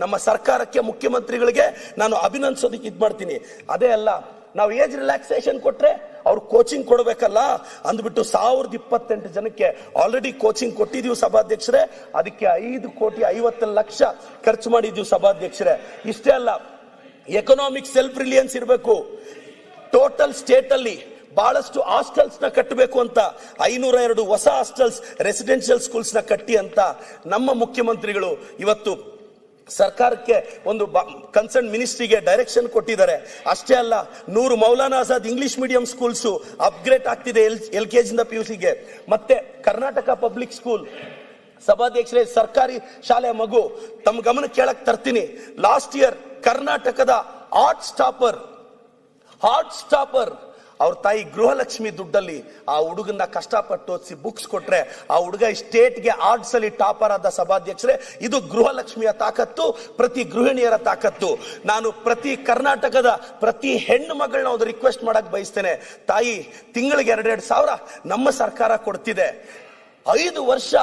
ನಮ್ಮ ಸರ್ಕಾರಕ್ಕೆ, ಮುಖ್ಯಮಂತ್ರಿಗಳಿಗೆ ನಾನು ಅಭಿನಂದಿಸೋದಕ್ಕೆ ಇದು ಮಾಡ್ತೀನಿ. ಅದೇ ಅಲ್ಲ, ನಾವು ಏಜ್ ರಿಲ್ಯಾಕ್ಸೇಷನ್ ಕೊಟ್ರೆ ಅವ್ರು ಕೋಚಿಂಗ್ ಕೊಡಬೇಕಲ್ಲ ಅಂದ್ಬಿಟ್ಟು 1028 ಜನಕ್ಕೆ ಆಲ್ರೆಡಿ ಕೋಚಿಂಗ್ ಕೊಟ್ಟಿದೀವಿ ಸಭಾಧ್ಯಕ್ಷರೇ. ಅದಕ್ಕೆ 5,50,00,000 ಖರ್ಚು ಮಾಡಿದೀವಿ ಸಭಾಧ್ಯಕ್ಷರೇ. ಇಷ್ಟೇ ಅಲ್ಲ, ಎಕನಾಮಿಕ್ ಸೆಲ್ಫ್ ರಿಲಿಯನ್ಸ್ ಇರಬೇಕು. ಟೋಟಲ್ ಸ್ಟೇಟ್ ಅಲ್ಲಿ ಬಹಳಷ್ಟು ಹಾಸ್ಟೆಲ್ಸ್ ನ ಕಟ್ಟಬೇಕು ಅಂತ 502 ಹೊಸ ಹಾಸ್ಟೆಲ್ಸ್, ರೆಸಿಡೆನ್ಷಿಯಲ್ ಸ್ಕೂಲ್ಸ್ ನ ಕಟ್ಟಿ ಅಂತ ನಮ್ಮ ಮುಖ್ಯಮಂತ್ರಿಗಳು ಇವತ್ತು ಸರ್ಕಾರಕ್ಕೆ ಒಂದು ಕನ್ಸರ್ನ್ ಮಿನಿಸ್ಟ್ರಿಗೆ ಡೈರೆಕ್ಷನ್ ಕೊಟ್ಟಿದ್ದಾರೆ. ಅಷ್ಟೇ ಅಲ್ಲ, 100 Maulana Azad English medium schools upgrade ಆಗ್ತಿದೆ LKG ಇಂದ PUCಗೆ. ಮತ್ತೆ ಕರ್ನಾಟಕ ಪಬ್ಲಿಕ್ ಸ್ಕೂಲ್ ಸಭಾಧ್ಯಕ್ಷರೇ, ಸರ್ಕಾರಿ ಶಾಲೆ ಮಗು ತಮ್ಮ ಗಮನ ಕೇಳಕ್ ತರ್ತೀನಿ. ಲಾಸ್ಟ್ ಇಯರ್ ಕರ್ನಾಟಕದ ಹಾರ್ಟ್ ಸ್ಟಾಪರ್ ಅವ್ರ ತಾಯಿ ಗೃಹಲಕ್ಷ್ಮಿ ದುಡ್ಡಲ್ಲಿ ಆ ಹುಡುಗನ್ನ ಕಷ್ಟಪಟ್ಟು ಓದಿಸಿ ಬುಕ್ಸ್ ಕೊಟ್ರೆ ಆ ಹುಡುಗ ಸ್ಟೇಟ್ಗೆ ಆರ್ಟ್ಸ್ ಅಲ್ಲಿ ಟಾಪರ್ ಆದ ಸಭಾಧ್ಯಕ್ಷರೇ. ಇದು ಗೃಹಲಕ್ಷ್ಮಿಯ ತಾಕತ್ತು, ಪ್ರತಿ ಗೃಹಿಣಿಯರ ತಾಕತ್ತು. ನಾನು ಪ್ರತಿ ಕರ್ನಾಟಕದ ಪ್ರತಿ ಹೆಣ್ಣು ಮಗಳನ್ನ ಒಂದು ರಿಕ್ವೆಸ್ಟ್ ಮಾಡಕ್ ಬಯಸ್ತೇನೆ. ತಾಯಿ, ತಿಂಗಳಿಗೆ 2,000 ನಮ್ಮ ಸರ್ಕಾರ ಕೊಡ್ತಿದೆ. 5 ವರ್ಷ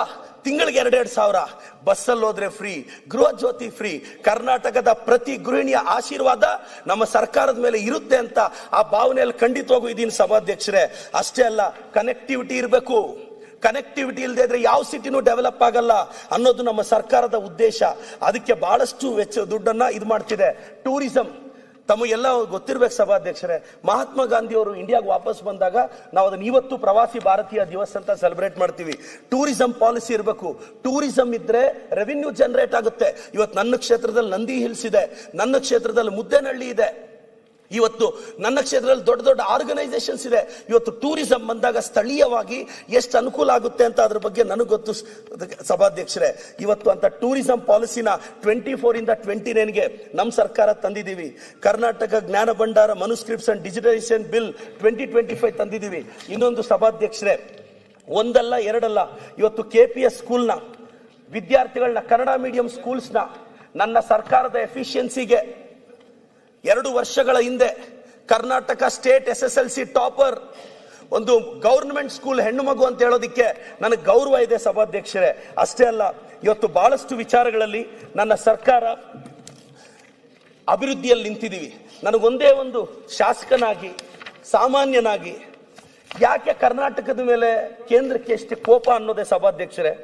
ತಿಂಗಳಿಗೆ 2,000, ಬಸ್ಸಲ್ಲಿ ಹೋದ್ರೆ ಫ್ರೀ, ಗೃಹ ಜ್ಯೋತಿ ಫ್ರೀ. ಕರ್ನಾಟಕದ ಪ್ರತಿ ಗೃಹಿಣಿಯ ಆಶೀರ್ವಾದ ನಮ್ಮ ಸರ್ಕಾರದ ಮೇಲೆ ಇರುತ್ತೆ ಅಂತ ಆ ಭಾವನೆಯಲ್ಲಿ ಖಂಡಿತವಾಗೂ ಇದೀನಿ ಸಭಾಧ್ಯಕ್ಷರೇ. ಅಷ್ಟೇ ಅಲ್ಲ, ಕನೆಕ್ಟಿವಿಟಿ ಇರಬೇಕು. ಕನೆಕ್ಟಿವಿಟಿ ಇಲ್ಲದೆ ಇದ್ರೆ ಯಾವ ಸಿಟಿನೂ ಡೆವಲಪ್ ಆಗಲ್ಲ ಅನ್ನೋದು ನಮ್ಮ ಸರ್ಕಾರದ ಉದ್ದೇಶ. ಅದಕ್ಕೆ ಬಹಳಷ್ಟು ದುಡ್ಡನ್ನ ಇದು ಮಾಡ್ತಿದೆ. ಟೂರಿಸಂ ತಮಗೆಲ್ಲ ಗೊತ್ತಿರ್ಬೇಕು ಸಭಾಧ್ಯಕ್ಷರೇ, ಮಹಾತ್ಮ ಗಾಂಧಿ ಅವರು ಇಂಡಿಯಾಗೆ ವಾಪಸ್ ಬಂದಾಗ ನಾವು ಅದನ್ನ ಇವತ್ತು ಪ್ರವಾಸಿ ಭಾರತೀಯ ದಿವಸ್ ಅಂತ ಸೆಲೆಬ್ರೇಟ್ ಮಾಡ್ತೀವಿ. ಟೂರಿಸಂ ಪಾಲಿಸಿ ಇರಬೇಕು. ಟೂರಿಸಂ ಇದ್ರೆ ರೆವಿನ್ಯೂ ಜನರೇಟ್ ಆಗುತ್ತೆ. ಇವತ್ತು ನನ್ನ ಕ್ಷೇತ್ರದಲ್ಲಿ ನಂದಿ ಹಿಲ್ಸ್ ಇದೆ, ನನ್ನ ಕ್ಷೇತ್ರದಲ್ಲಿ ಮುದ್ದೇನಹಳ್ಳಿ ಇದೆ, ಇವತ್ತು ನನ್ನ ಕ್ಷೇತ್ರದಲ್ಲಿ ದೊಡ್ಡ ದೊಡ್ಡ ಆರ್ಗನೈಸೇಷನ್ಸ್ ಇದೆ. ಇವತ್ತು ಟೂರಿಸಂ ಬಂದಾಗ ಸ್ಥಳೀಯವಾಗಿ ಎಷ್ಟು ಅನುಕೂಲ ಆಗುತ್ತೆ ಅಂತ ಅದ್ರ ಬಗ್ಗೆ ನನಗೆ ಗೊತ್ತು ಸಭಾಧ್ಯಕ್ಷರೇ. ಇವತ್ತು ಅಂತ ಟೂರಿಸಂ ಪಾಲಿಸಿನ 24 ಇಂದ 29ಗೆ ನಮ್ಮ ಸರ್ಕಾರ ತಂದಿದ್ದೀವಿ. ಕರ್ನಾಟಕ ಜ್ಞಾನ ಭಂಡಾರ ಮನುಸ್ಕ್ರಿಪ್ಟ್ಸ್ ಅಂಡ್ ಡಿಜಿಟಲೈಸೇಷನ್ ಬಿಲ್ 2025 ತಂದಿದ್ದೀವಿ. ಇನ್ನೊಂದು ಸಭಾಧ್ಯಕ್ಷರೇ, ಒಂದಲ್ಲ ಎರಡಲ್ಲ, ಇವತ್ತು KPS ಸ್ಕೂಲ್ನ ವಿದ್ಯಾರ್ಥಿಗಳನ್ನ, ಕನ್ನಡ ಮೀಡಿಯಂ ಸ್ಕೂಲ್ಸ್ನ ನನ್ನ ಸರ್ಕಾರದ ಎಫಿಷಿಯನ್ಸಿಗೆ 2 ವರ್ಷಗಳ ಹಿಂದೆ ಕರ್ನಾಟಕ ಸ್ಟೇಟ್ SSLC ಟಾಪರ್, ಒಂದು ಗವರ್ನಮೆಂಟ್ ಸ್ಕೂಲ್ ಹೆಣ್ಣು ಮಗು ಅಂತ ಹೇಳೋದಿಕ್ಕೆ ನನಗೆ ಗೌರವ ಇದೆ ಸಭಾಧ್ಯಕ್ಷರೇ. ಅಷ್ಟೇ ಅಲ್ಲ, ಇವತ್ತು ಬಹಳಷ್ಟು ವಿಚಾರಗಳಲ್ಲಿ ನನ್ನ ಸರ್ಕಾರ ಅಭಿವೃದ್ಧಿಯಲ್ಲಿ ನಿಂತಿದ್ದೀವಿ. ನನಗೊಂದೇ ಒಂದು ಶಾಸಕನಾಗಿ, ಸಾಮಾನ್ಯನಾಗಿ, ಯಾಕೆ ಕರ್ನಾಟಕದ ಮೇಲೆ ಕೇಂದ್ರಕ್ಕೆ ಎಷ್ಟು ಕೋಪ ಅನ್ನೋದೇ ಸಭಾಧ್ಯಕ್ಷರೇ.